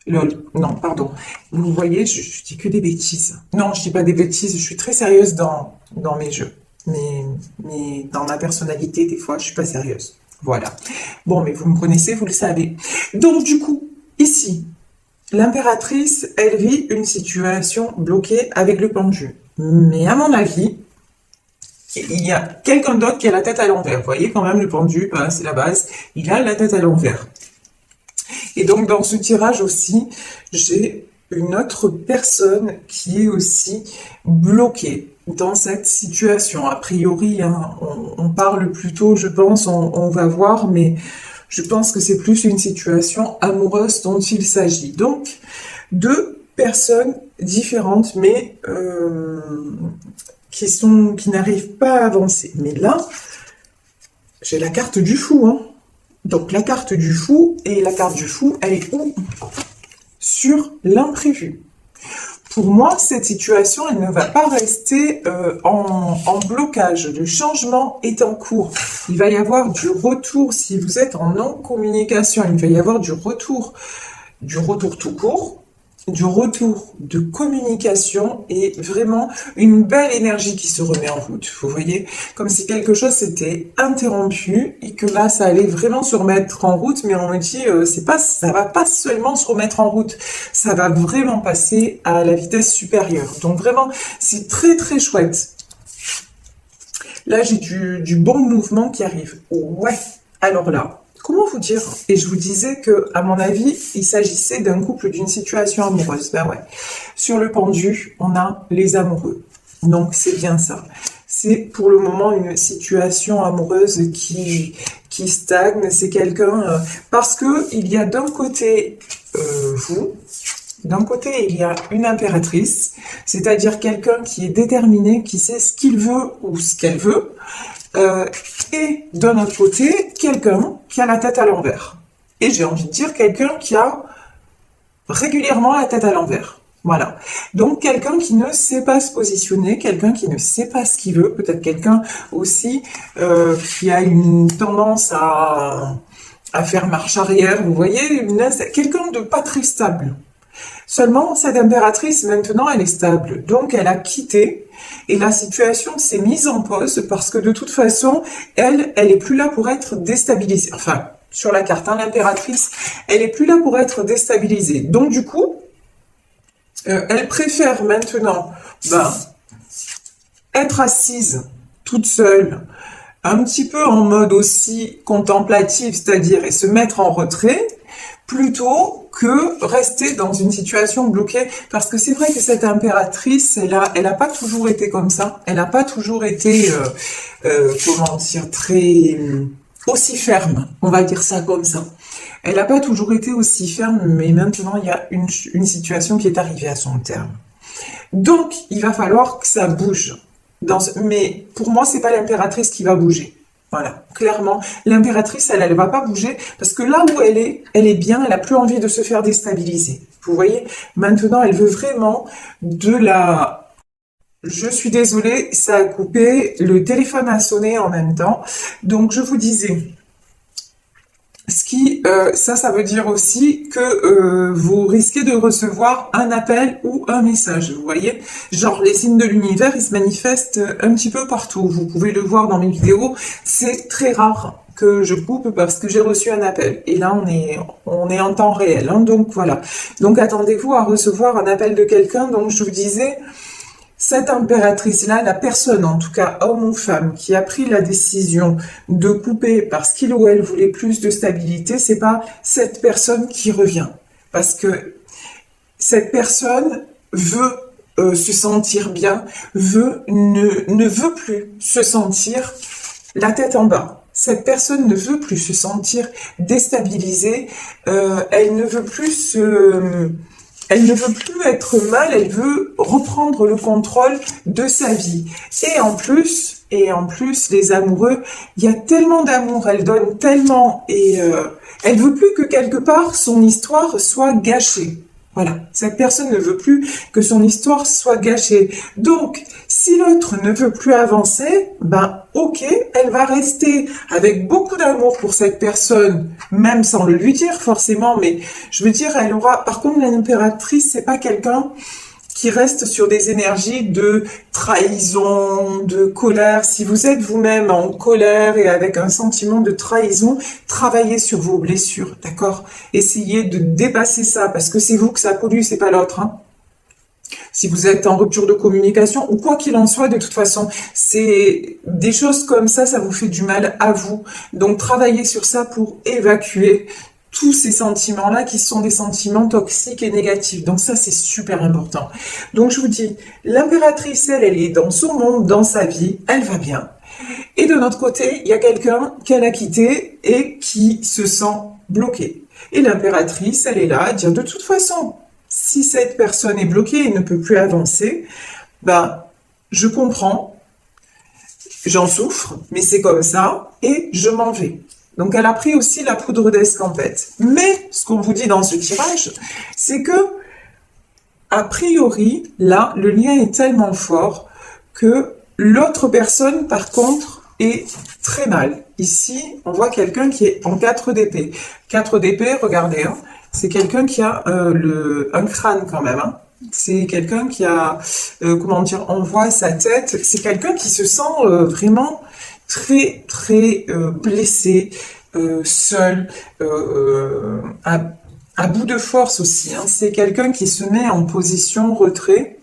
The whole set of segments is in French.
Lol, non, pardon. Vous voyez, je dis que des bêtises. Non, je dis pas des bêtises, je suis très sérieuse dans mes jeux. Mais dans ma personnalité, des fois, je suis pas sérieuse. Voilà. Bon, mais vous me connaissez, vous le savez. Donc, du coup, ici, l'impératrice, elle vit une situation bloquée avec le pendu. Mais à mon avis, il y a quelqu'un d'autre qui a la tête à l'envers. Vous voyez quand même le pendu, bah, c'est la base. Il a la tête à l'envers. Et donc dans ce tirage aussi, j'ai une autre personne qui est aussi bloquée dans cette situation. A priori, hein, on parle plutôt, je pense, on va voir, mais je pense que c'est plus une situation amoureuse dont il s'agit. Donc, deux personnes différentes, mais qui n'arrivent pas à avancer. Mais là, j'ai la carte du fou, hein. Donc la carte du fou, et la carte du fou, elle est où? Sur l'imprévu. Pour moi, cette situation, elle ne va pas rester en blocage. Le changement est en cours. Il va y avoir du retour, si vous êtes en non-communication, il va y avoir du retour tout court, du retour de communication et vraiment une belle énergie qui se remet en route. Vous voyez, comme si quelque chose s'était interrompu et que là, ça allait vraiment se remettre en route. Mais on me dit, c'est pas, ça va pas seulement se remettre en route, ça va vraiment passer à la vitesse supérieure. Donc vraiment, c'est très très chouette. Là, j'ai du bon mouvement qui arrive. Ouais. Alors là. Comment vous dire? Et je vous disais que, à mon avis, il s'agissait d'un couple, d'une situation amoureuse. Ben ouais. Sur le pendu, on a les amoureux. Donc c'est bien ça. C'est pour le moment une situation amoureuse qui stagne. C'est quelqu'un parce que il y a d'un côté vous. D'un côté, il y a une impératrice, c'est-à-dire quelqu'un qui est déterminé, qui sait ce qu'il veut ou ce qu'elle veut, et d'un autre côté, quelqu'un qui a la tête à l'envers. Et j'ai envie de dire quelqu'un qui a régulièrement la tête à l'envers. Voilà. Donc quelqu'un qui ne sait pas se positionner, quelqu'un qui ne sait pas ce qu'il veut, peut-être quelqu'un aussi qui a une tendance à faire marche arrière, vous voyez, quelqu'un de pas très stable. Seulement, cette impératrice, maintenant, elle est stable. Donc, elle a quitté et la situation s'est mise en pause parce que de toute façon, elle est plus là pour être déstabilisée. Enfin, sur la carte, hein, l'impératrice, elle est plus là pour être déstabilisée. Donc, du coup, elle préfère maintenant être assise toute seule, un petit peu en mode aussi contemplatif, c'est-à-dire et se mettre en retrait, plutôt que rester dans une situation bloquée. Parce que c'est vrai que cette impératrice, elle a pas toujours été comme ça. Elle n'a pas toujours été, comment dire, très aussi ferme. On va dire ça comme ça. Elle n'a pas toujours été aussi ferme, mais maintenant il y a une situation qui est arrivée à son terme. Donc, il va falloir que ça bouge. Mais pour moi, c'est pas l'impératrice qui va bouger. Voilà, clairement, l'impératrice, elle va pas bouger parce que là où elle est bien, elle a plus envie de se faire déstabiliser. Vous voyez, maintenant, elle veut vraiment de la... Je suis désolée, ça a coupé, le téléphone a sonné en même temps. Donc, je vous disais, ça veut dire aussi que vous risquez de recevoir un appel ou un message, vous voyez. Genre, les signes de l'univers, ils se manifestent un petit peu partout. Vous pouvez le voir dans mes vidéos. C'est très rare que je coupe parce que j'ai reçu un appel. Et là, on est en temps réel, hein, donc voilà. Donc, attendez-vous à recevoir un appel de quelqu'un. Donc, je vous disais... Cette impératrice-là, la personne, en tout cas homme ou femme, qui a pris la décision de couper parce qu'il ou elle voulait plus de stabilité, c'est pas cette personne qui revient. Parce que cette personne veut se sentir bien, ne veut plus se sentir la tête en bas. Cette personne ne veut plus se sentir déstabilisée, elle ne veut plus elle ne veut plus être mal, elle veut reprendre le contrôle de sa vie. Et en plus, les amoureux, il y a tellement d'amour, elle donne tellement et elle veut plus que quelque part son histoire soit gâchée. Voilà, cette personne ne veut plus que son histoire soit gâchée. Donc, si l'autre ne veut plus avancer, ben ok, elle va rester avec beaucoup d'amour pour cette personne, même sans le lui dire forcément, mais je veux dire, elle aura... Par contre, l'impératrice, c'est pas quelqu'un qui reste sur des énergies de trahison, de colère. Si vous êtes vous-même en colère et avec un sentiment de trahison, travaillez sur vos blessures, d'accord? Essayez de dépasser ça, parce que c'est vous que ça pollue, c'est pas l'autre, hein. Si vous êtes en rupture de communication, ou quoi qu'il en soit, de toute façon, c'est des choses comme ça vous fait du mal à vous. Donc, travaillez sur ça pour évacuer tous ces sentiments-là qui sont des sentiments toxiques et négatifs. Donc ça, c'est super important. Donc je vous dis, l'impératrice, elle est dans son monde, dans sa vie, elle va bien. Et de notre côté, il y a quelqu'un qu'elle a quitté et qui se sent bloqué. Et l'impératrice, elle est là à dire, de toute façon, si cette personne est bloquée et ne peut plus avancer, ben, je comprends, j'en souffre, mais c'est comme ça, et je m'en vais. Donc, elle a pris aussi la poudre d'escampette. Mais, ce qu'on vous dit dans ce tirage, c'est que, a priori, là, le lien est tellement fort que l'autre personne, par contre, est très mal. Ici, on voit quelqu'un qui est en 4 d'épée. 4 d'épée, regardez, hein, c'est quelqu'un qui a un crâne quand même, hein. C'est quelqu'un qui a, comment dire, on voit sa tête. C'est quelqu'un qui se sent vraiment très blessé, seul, à bout de force aussi, hein. C'est quelqu'un qui se met en position retrait.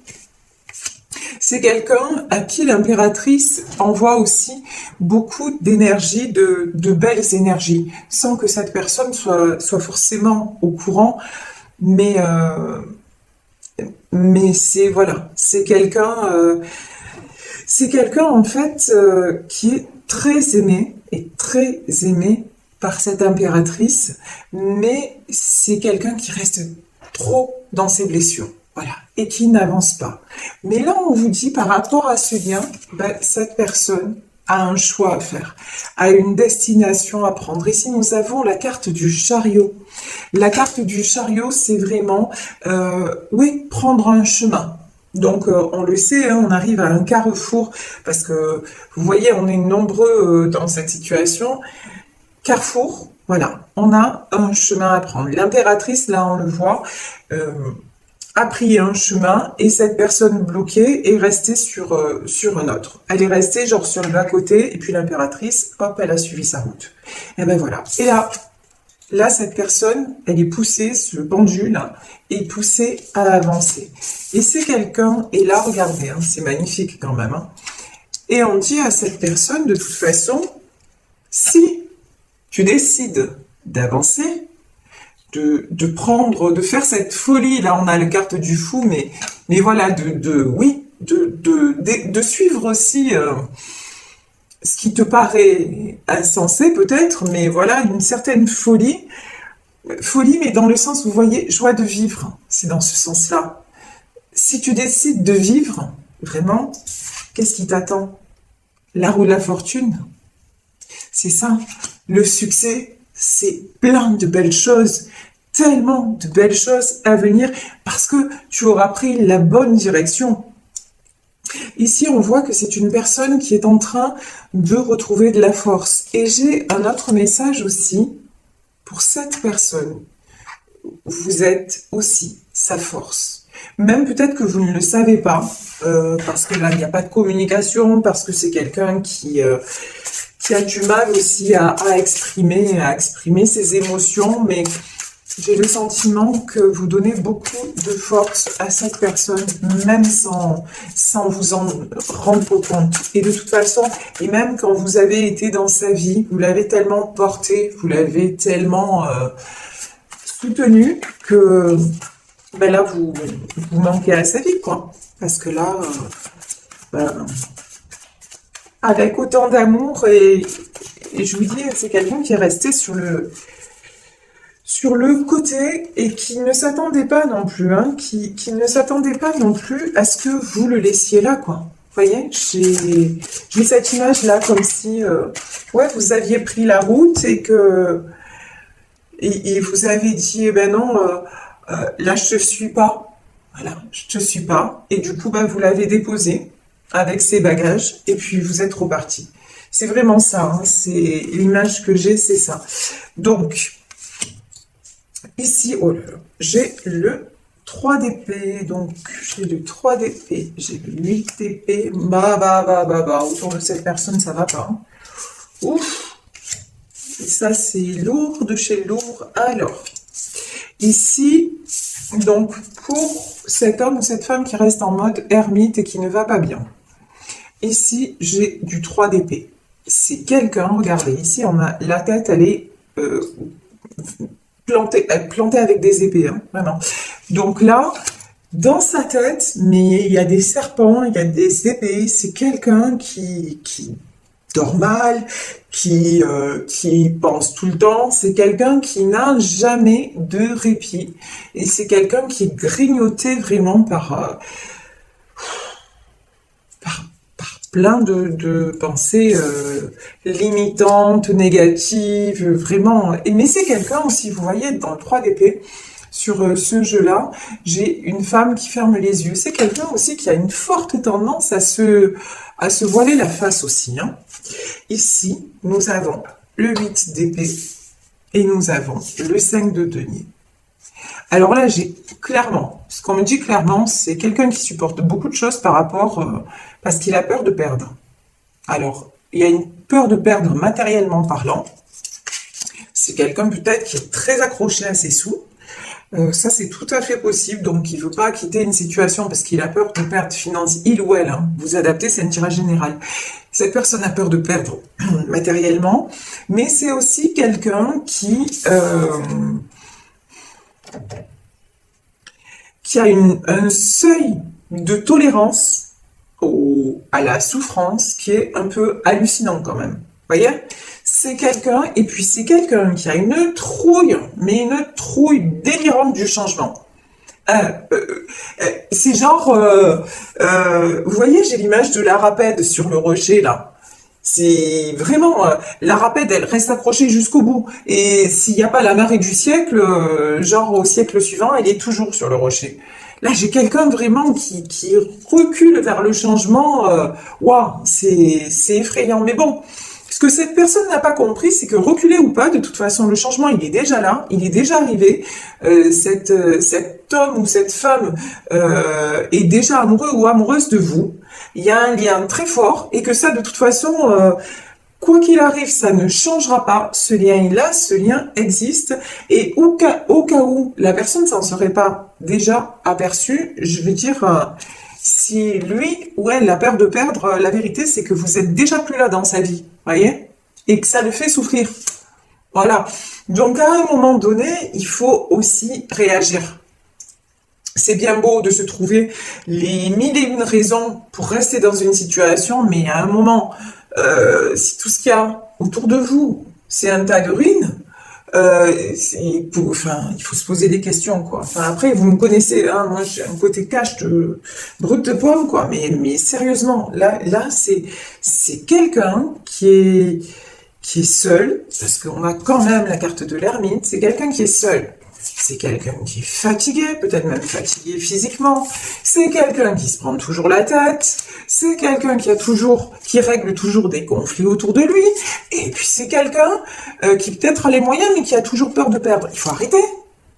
C'est quelqu'un à qui l'impératrice envoie aussi beaucoup d'énergie, de belles énergies, sans que cette personne soit forcément au courant, mais c'est voilà, c'est quelqu'un en fait qui est très aimé et très aimé par cette impératrice, mais c'est quelqu'un qui reste trop dans ses blessures, voilà, et qui n'avance pas. Mais là, on vous dit par rapport à ce lien, ben, cette personne a un choix à faire, a une destination à prendre. Ici, nous avons la carte du chariot. La carte du chariot, c'est vraiment, oui, prendre un chemin. Donc, on le sait, hein, on arrive à un carrefour, parce que, vous voyez, on est nombreux dans cette situation. Carrefour, voilà, on a un chemin à prendre. L'impératrice, là, on le voit, a pris un chemin et cette personne bloquée est restée sur un autre. Elle est restée genre sur le bas-côté et puis l'impératrice, hop, elle a suivi sa route. Et ben voilà. Et là, cette personne, elle est poussée, ce pendule là, est poussé à avancer. Et c'est quelqu'un, et là, regardez, hein, c'est magnifique quand même, hein. Et on dit à cette personne, de toute façon, si tu décides d'avancer, de prendre, de faire cette folie, là on a la carte du fou, mais voilà, de suivre aussi ce qui te paraît insensé peut-être, mais voilà, une certaine folie, mais dans le sens, vous voyez, joie de vivre, c'est dans ce sens-là. Si tu décides de vivre, vraiment, qu'est-ce qui t'attend? La roue de la fortune, c'est ça, le succès, c'est plein de belles choses, tellement de belles choses à venir, parce que tu auras pris la bonne direction. Ici, on voit que c'est une personne qui est en train de retrouver de la force. Et j'ai un autre message aussi pour cette personne. Vous êtes aussi sa force. Même peut-être que vous ne le savez pas, parce que là, il n'y a pas de communication, parce que c'est quelqu'un qui a du mal aussi à exprimer ses émotions, mais j'ai le sentiment que vous donnez beaucoup de force à cette personne, même sans vous en rendre compte. Et de toute façon, et même quand vous avez été dans sa vie, vous l'avez tellement porté, vous l'avez tellement soutenu que ben là, vous manquez à sa vie, quoi. Parce que là, avec autant d'amour, et je vous dis, c'est quelqu'un qui est resté sur le côté et qui ne s'attendait pas non plus, hein, qui ne s'attendait pas non plus à ce que vous le laissiez là, quoi. Vous voyez, j'ai cette image-là, comme si, ouais, vous aviez pris la route et que, et vous avez dit, eh ben non, là, je te suis pas. Voilà, je te suis pas. Et du coup, bah, vous l'avez déposé avec ses bagages et puis vous êtes reparti. C'est vraiment ça, hein, c'est l'image que j'ai, c'est ça. Donc, ici, oh là là, j'ai le 3 d'épée, donc j'ai le 3 d'épée, j'ai le 8 d'épée, autour de cette personne, ça va pas. Hein. Ouf, et ça c'est lourd de chez lourd. Alors, ici, donc pour cet homme ou cette femme qui reste en mode ermite et qui ne va pas bien. Ici, j'ai du 3 d'épée. C'est quelqu'un, regardez, ici on a la tête, elle est plantée avec des épées, hein, vraiment. Donc là, dans sa tête, mais il y a des serpents, il y a des épées, c'est quelqu'un qui dort mal, qui pense tout le temps, c'est quelqu'un qui n'a jamais de répit, et c'est quelqu'un qui est grignoté vraiment par plein de pensées limitantes, négatives, vraiment. Mais c'est quelqu'un aussi, vous voyez, dans le 3 d'épée, sur ce jeu-là, j'ai une femme qui ferme les yeux. C'est quelqu'un aussi qui a une forte tendance à se voiler la face aussi. Hein. Ici, nous avons le 8 d'épée et nous avons le 5 de denier. Alors là, j'ai clairement, ce qu'on me dit clairement, c'est quelqu'un qui supporte beaucoup de choses par rapport, parce qu'il a peur de perdre. Alors, il y a une peur de perdre matériellement parlant. C'est quelqu'un peut-être qui est très accroché à ses sous. Ça, c'est tout à fait possible. Donc, il ne veut pas quitter une situation parce qu'il a peur de perdre finance, il ou elle. Hein. Vous adaptez, c'est un tirage général. Cette personne a peur de perdre matériellement, mais c'est aussi quelqu'un qui a un seuil de tolérance à la souffrance qui est un peu hallucinant quand même. Vous voyez? C'est quelqu'un, et puis c'est quelqu'un qui a une trouille, mais une trouille délirante du changement. C'est genre, vous voyez, j'ai l'image de la rapide sur le rocher là. C'est vraiment, la rapide, elle reste accrochée jusqu'au bout. Et s'il n'y a pas la marée du siècle, genre au siècle suivant, elle est toujours sur le rocher. Là, j'ai quelqu'un vraiment qui recule vers le changement. Waouh, c'est effrayant. Mais bon, ce que cette personne n'a pas compris, c'est que reculer ou pas, de toute façon, le changement, il est déjà là, il est déjà arrivé. Cet homme ou cette femme est déjà amoureux ou amoureuse de vous. Il y a un lien très fort et que ça, de toute façon, quoi qu'il arrive, ça ne changera pas. Ce lien-là, ce lien existe. Et au cas où la personne s'en serait pas déjà aperçue, je vais dire, si lui ou elle a peur de perdre, la vérité, c'est que vous êtes déjà plus là dans sa vie, voyez, et que ça le fait souffrir. Voilà. Donc, à un moment donné, il faut aussi réagir. C'est bien beau de se trouver les mille et une raisons pour rester dans une situation, mais à un moment, si tout ce qu'il y a autour de vous, c'est un tas de ruines, il faut se poser des questions, quoi. Enfin, après, vous me connaissez, hein, moi, j'ai un côté cash de brut de pomme, quoi. Mais sérieusement, là, c'est quelqu'un qui est seul, parce qu'on a quand même la carte de l'ermite, c'est quelqu'un qui est seul. C'est quelqu'un qui est fatigué, peut-être même fatigué physiquement. C'est quelqu'un qui se prend toujours la tête. C'est quelqu'un qui règle toujours des conflits autour de lui. Et puis c'est quelqu'un qui peut-être a les moyens, mais qui a toujours peur de perdre. Il faut arrêter.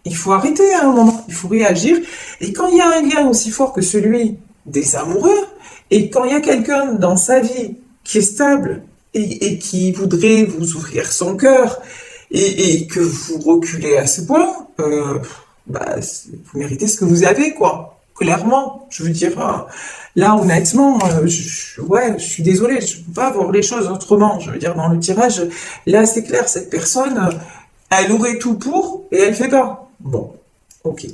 Il faut arrêter à un moment. Il faut réagir. Et quand il y a un lien aussi fort que celui des amoureux, et quand il y a quelqu'un dans sa vie qui est stable et qui voudrait vous ouvrir son cœur, et que vous reculez à ce point, vous méritez ce que vous avez, quoi. Clairement, je veux dire, là, honnêtement, je suis désolée, je ne peux pas voir les choses autrement. Je veux dire, dans le tirage, là, c'est clair, cette personne, elle aurait tout pour, et elle fait pas. Bon, ok.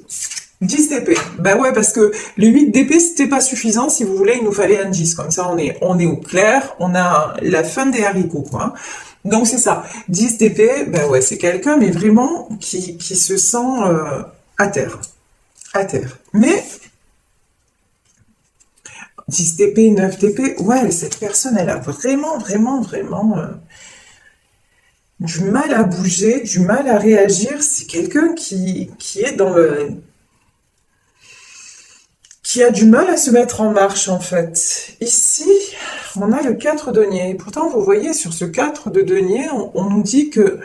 10 d'épée. Ben ouais, parce que le 8 d'épée, c'était pas suffisant. Si vous voulez, il nous fallait un 10. Comme ça, on est au clair. On a la fin des haricots, quoi. Donc, c'est ça. 10 d'épée, ben ouais, c'est quelqu'un, mais vraiment, qui se sent à terre. À terre. Mais, 10 d'épée, 9 d'épée, ouais, cette personne, elle a vraiment, vraiment, vraiment du mal à bouger, du mal à réagir. C'est quelqu'un qui est dans qui a du mal à se mettre en marche en fait. Ici, on a le 4 de denier. Pourtant, vous voyez, sur ce 4 de denier, on nous dit que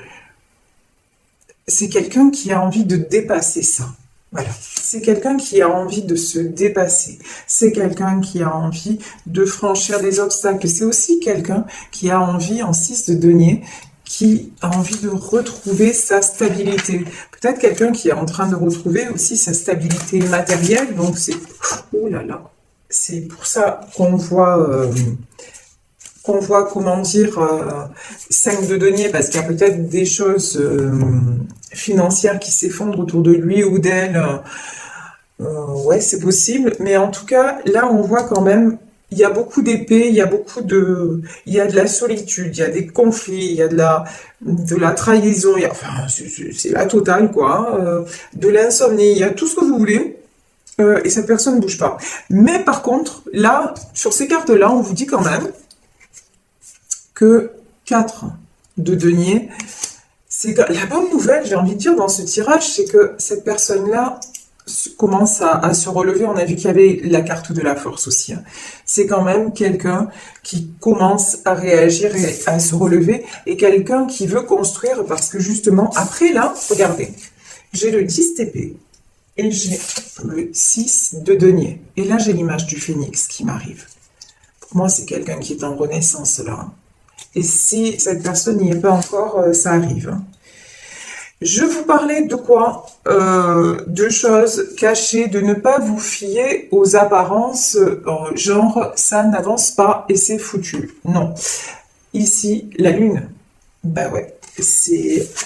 c'est quelqu'un qui a envie de dépasser ça. Voilà, c'est quelqu'un qui a envie de se dépasser. C'est quelqu'un qui a envie de franchir des obstacles. C'est aussi quelqu'un qui a envie, en 6 de denier, qui a envie de retrouver sa stabilité. Peut-être quelqu'un qui est en train de retrouver aussi sa stabilité matérielle. Donc c'est... Oh là là. C'est pour ça qu'on voit... comment dire, 5 de denier, parce qu'il y a peut-être des choses financières qui s'effondrent autour de lui ou d'elle. Ouais, c'est possible. Mais en tout cas, là, on voit quand même, il y a beaucoup d'épées, il y a il y a de la solitude, il y a des conflits, il y a de la trahison, enfin, c'est la totale, quoi. De l'insomnie, il y a tout ce que vous voulez. Et cette personne ne bouge pas. Mais par contre, là, sur ces cartes-là, on vous dit quand même que 4 de denier, c'est que la bonne nouvelle, j'ai envie de dire, dans ce tirage, c'est que cette personne-là commence à se relever. On a vu qu'il y avait la carte de la force aussi. Hein. C'est quand même quelqu'un qui commence à réagir et à se relever, et quelqu'un qui veut construire, parce que justement, après là, regardez, j'ai le 10 d'épée, et j'ai le 6 de denier. Et là, j'ai l'image du phénix qui m'arrive. Pour moi, c'est quelqu'un qui est en renaissance, là. Et si cette personne n'y est pas encore, ça arrive. Je vous parlais de quoi? De choses cachées, de ne pas vous fier aux apparences, genre ça n'avance pas et c'est foutu. Non. Ici, la lune. Bah ouais.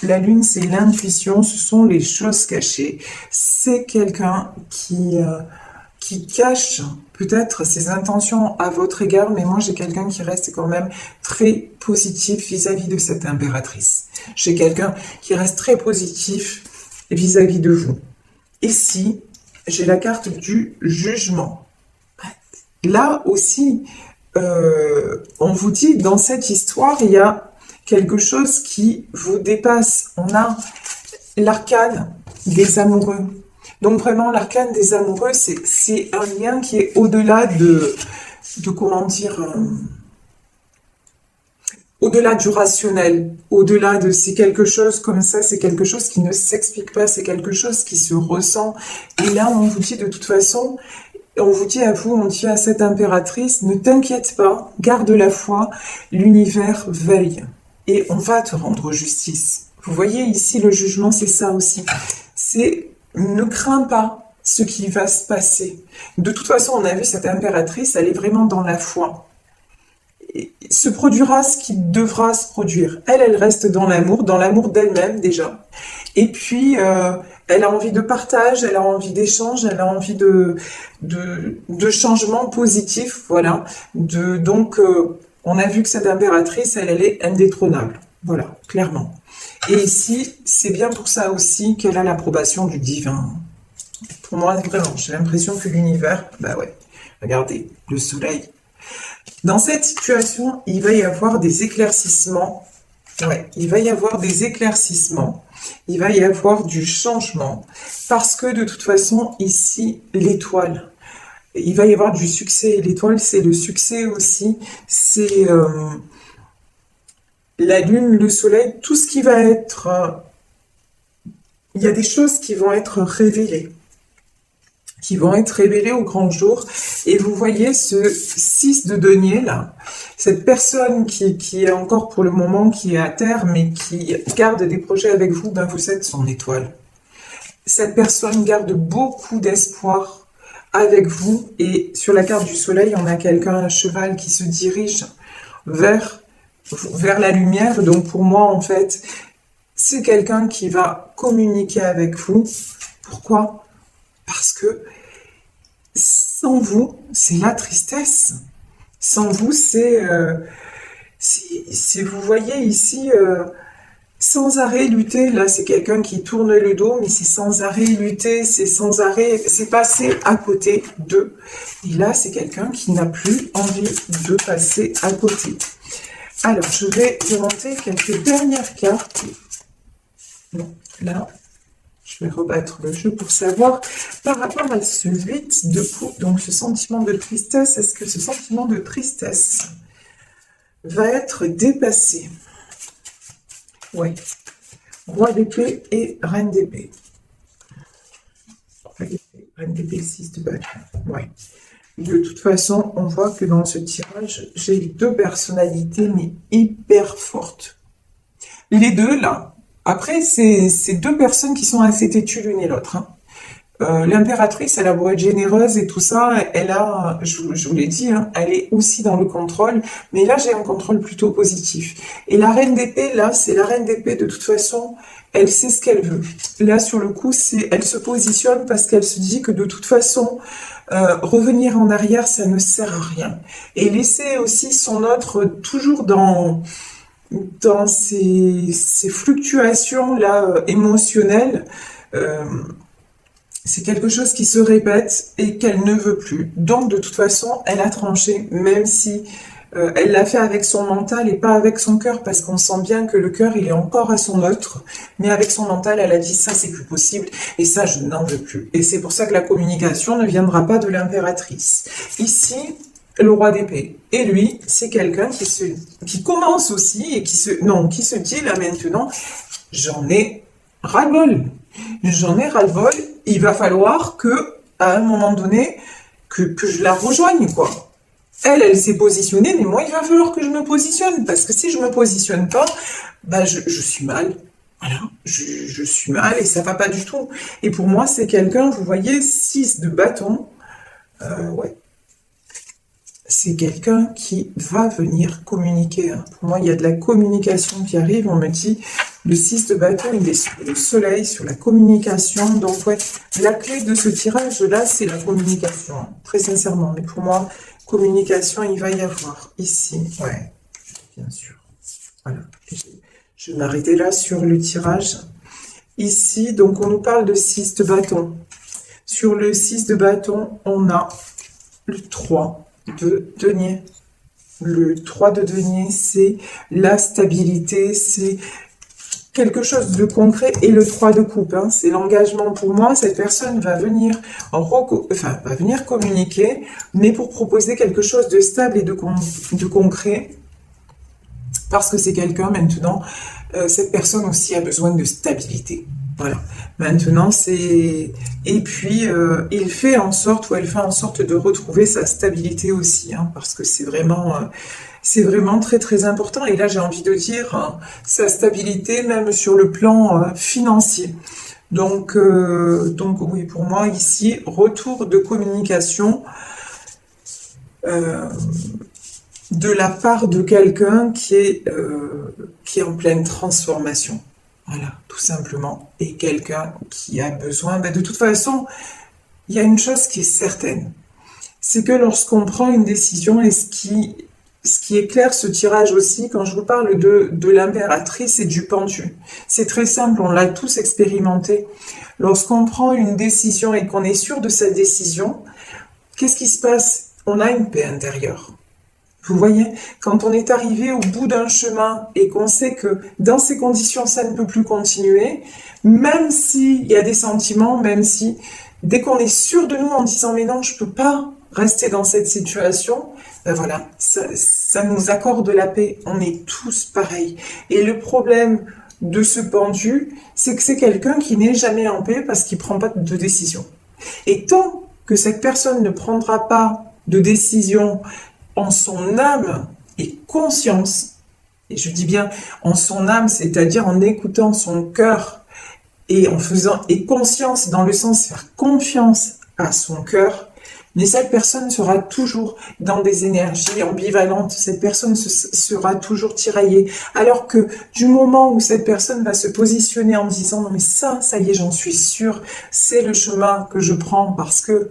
La lune, c'est l'intuition, ce sont les choses cachées. C'est quelqu'un qui cache peut-être ses intentions à votre égard, mais moi j'ai quelqu'un qui reste quand même très positif vis-à-vis de cette impératrice. J'ai quelqu'un qui reste très positif vis-à-vis de vous. Ici, j'ai la carte du jugement. Là aussi, on vous dit, dans cette histoire, il y a quelque chose qui vous dépasse. On a l'arcane des amoureux. Donc vraiment, l'arcane des amoureux, c'est un lien qui est au-delà de comment dire, au-delà du rationnel, au-delà de c'est quelque chose comme ça, c'est quelque chose qui ne s'explique pas, c'est quelque chose qui se ressent. Et là, on vous dit de toute façon, on vous dit à vous, on dit à cette impératrice, ne t'inquiète pas, garde la foi, l'univers veille et on va te rendre justice. Vous voyez ici, le jugement, c'est ça aussi. C'est ne crains pas ce qui va se passer. De toute façon, on a vu cette impératrice, elle est vraiment dans la foi. Et se produira ce qui devra se produire. Elle reste dans l'amour d'elle-même déjà. Et puis, elle a envie de partage, elle a envie d'échange, elle a envie de changement positif, voilà. Donc, on a vu que cette impératrice, elle est indétrônable. Voilà, clairement. Et ici, c'est bien pour ça aussi qu'elle a l'approbation du divin. Pour moi, vraiment, j'ai l'impression que l'univers, bah ouais, regardez, le soleil. Dans cette situation, il va y avoir des éclaircissements. Ouais, il va y avoir des éclaircissements. Il va y avoir du changement. Parce que de toute façon, ici, l'étoile. Il va y avoir du succès. L'étoile, c'est le succès aussi. C'est la lune, le soleil, tout ce qui va être... il y a des choses qui vont être révélées. Au grand jour. Et vous voyez ce 6 de denier là, cette personne qui est encore pour le moment, qui est à terre, mais qui garde des projets avec vous, ben vous êtes son étoile. Cette personne garde beaucoup d'espoir avec vous, et sur la carte du soleil, on a quelqu'un, un cheval qui se dirige vers la lumière. Donc pour moi, en fait, c'est quelqu'un qui va communiquer avec vous. Pourquoi ? Parce que sans vous, c'est la tristesse. Sans vous, c'est vous voyez ici, sans arrêt lutter. Là, c'est quelqu'un qui tourne le dos, mais c'est sans arrêt lutter, c'est sans arrêt, c'est passer à côté d'eux. Et là, c'est quelqu'un qui n'a plus envie de passer à côté. Alors, je vais remonter quelques dernières cartes. Bon, là, Je vais rebattre le jeu pour savoir par rapport à ce 8 de coupe, donc ce sentiment de tristesse, est-ce que ce sentiment de tristesse va être dépassé? Oui. Roi d'épée et reine d'épée. Reine d'épée, 6 de bâton. Oui. De toute façon, on voit que dans ce tirage, j'ai deux personnalités, mais hyper fortes. Les deux, là. Après, c'est deux personnes qui sont assez têtues l'une et l'autre. Hein. L'impératrice, elle a beau être généreuse et tout ça, elle a, je vous l'ai dit, hein, elle est aussi dans le contrôle, mais là j'ai un contrôle plutôt positif. Et la reine d'épée, là, c'est la reine d'épée, de toute façon, elle sait ce qu'elle veut. Là, sur le coup, elle se positionne parce qu'elle se dit que de toute façon, revenir en arrière, ça ne sert à rien. Et laisser aussi son autre toujours dans ces fluctuations là émotionnelles, c'est quelque chose qui se répète et qu'elle ne veut plus. Donc, de toute façon, elle a tranché, même si elle l'a fait avec son mental et pas avec son cœur, parce qu'on sent bien que le cœur, il est encore à son autre. Mais avec son mental, elle a dit, ça, c'est plus possible, et ça, je n'en veux plus. Et c'est pour ça que la communication ne viendra pas de l'impératrice. Ici, le roi d'épée. Et lui, c'est quelqu'un qui commence aussi, et qui se dit, là, maintenant, j'en ai ras-le-bol. J'en ai ras-le-bol. Il va falloir que, à un moment donné, que je la rejoigne, quoi. Elle s'est positionnée, mais moi, il va falloir que je me positionne, parce que si je me positionne pas, bah, je suis mal. Voilà, je suis mal et ça va pas du tout. Et pour moi, c'est quelqu'un, vous voyez, 6 de bâton, ouais. C'est quelqu'un qui va venir communiquer. Hein. Pour moi, il y a de la communication qui arrive. On me dit, le 6 de bâton, il est sur le soleil, sur la communication. Donc, ouais, la clé de ce tirage-là, c'est la communication. Hein, très sincèrement. Mais pour moi, communication, il va y avoir. Ici, ouais, bien sûr. Voilà. Je vais m'arrêter là sur le tirage. Ici, donc, on nous parle de 6 de bâton. Sur le 6 de bâton, on a le 3 de denier. Le 3 de denier, c'est la stabilité, c'est quelque chose de concret. Et le 3 de coupe, hein, c'est l'engagement. Pour moi, cette personne va venir, va venir communiquer, mais pour proposer quelque chose de stable et de concret. Parce que c'est quelqu'un, maintenant, cette personne aussi a besoin de stabilité. Voilà. Maintenant, c'est... Et puis, il fait en sorte, ou elle fait en sorte de retrouver sa stabilité aussi, hein, parce que c'est vraiment très, très important. Et là, j'ai envie de dire, hein, sa stabilité, même sur le plan financier. Donc, oui, pour moi, ici, retour de communication de la part de quelqu'un qui est en pleine transformation. Voilà, tout simplement. Et quelqu'un qui a besoin... de toute façon, il y a une chose qui est certaine. C'est que lorsqu'on prend une décision, et ce qui éclaire ce tirage aussi, quand je vous parle de l'impératrice et du pendu, c'est très simple, on l'a tous expérimenté. Lorsqu'on prend une décision et qu'on est sûr de cette décision, qu'est-ce qui se passe? On a une paix intérieure. Vous voyez, quand on est arrivé au bout d'un chemin et qu'on sait que dans ces conditions, ça ne peut plus continuer, même s'il y a des sentiments, même si, dès qu'on est sûr de nous en disant « mais non, je ne peux pas rester dans cette situation », ben voilà, ça nous accorde la paix. On est tous pareils. Et le problème de ce pendu, c'est que c'est quelqu'un qui n'est jamais en paix parce qu'il ne prend pas de décision. Et tant que cette personne ne prendra pas de décision en son âme et conscience, et je dis bien en son âme, c'est-à-dire en écoutant son cœur et en faisant conscience dans le sens faire confiance à son cœur, mais cette personne sera toujours dans des énergies ambivalentes, cette personne sera toujours tiraillée, alors que du moment où cette personne va se positionner en disant non mais ça y est, j'en suis sûre, c'est le chemin que je prends parce que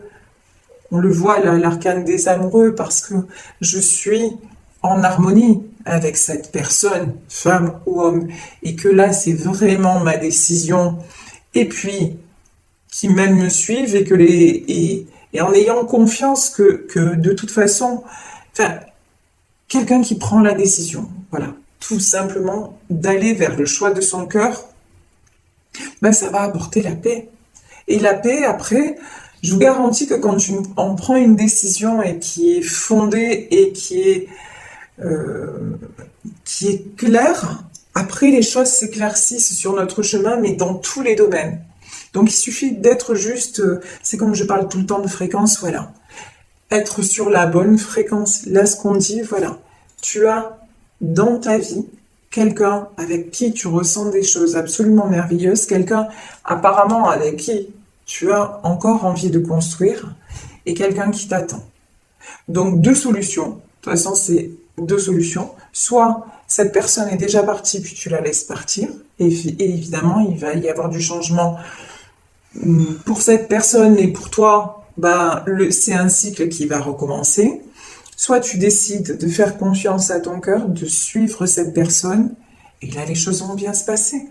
on le voit, l'arcane des amoureux, parce que je suis en harmonie avec cette personne, femme ou homme, et que là, c'est vraiment ma décision, et puis, qui même me suivent, et en ayant confiance que de toute façon, quelqu'un qui prend la décision, voilà, tout simplement, d'aller vers le choix de son cœur, ben ça va apporter la paix. Et la paix, après, je vous garantis que quand on prend une décision et qui est fondée et qui est claire, après les choses s'éclaircissent sur notre chemin, mais dans tous les domaines. Donc il suffit d'être juste, c'est comme je parle tout le temps de fréquence, voilà. Être sur la bonne fréquence. Là, ce qu'on dit, voilà. Tu as dans ta vie quelqu'un avec qui tu ressens des choses absolument merveilleuses, quelqu'un apparemment avec qui tu as encore envie de construire, et quelqu'un qui t'attend. Donc deux solutions. De toute façon, c'est deux solutions. Soit cette personne est déjà partie, puis tu la laisses partir, et évidemment, il va y avoir du changement pour cette personne et pour toi. Bah, c'est un cycle qui va recommencer. Soit tu décides de faire confiance à ton cœur, de suivre cette personne, et là les choses vont bien se passer.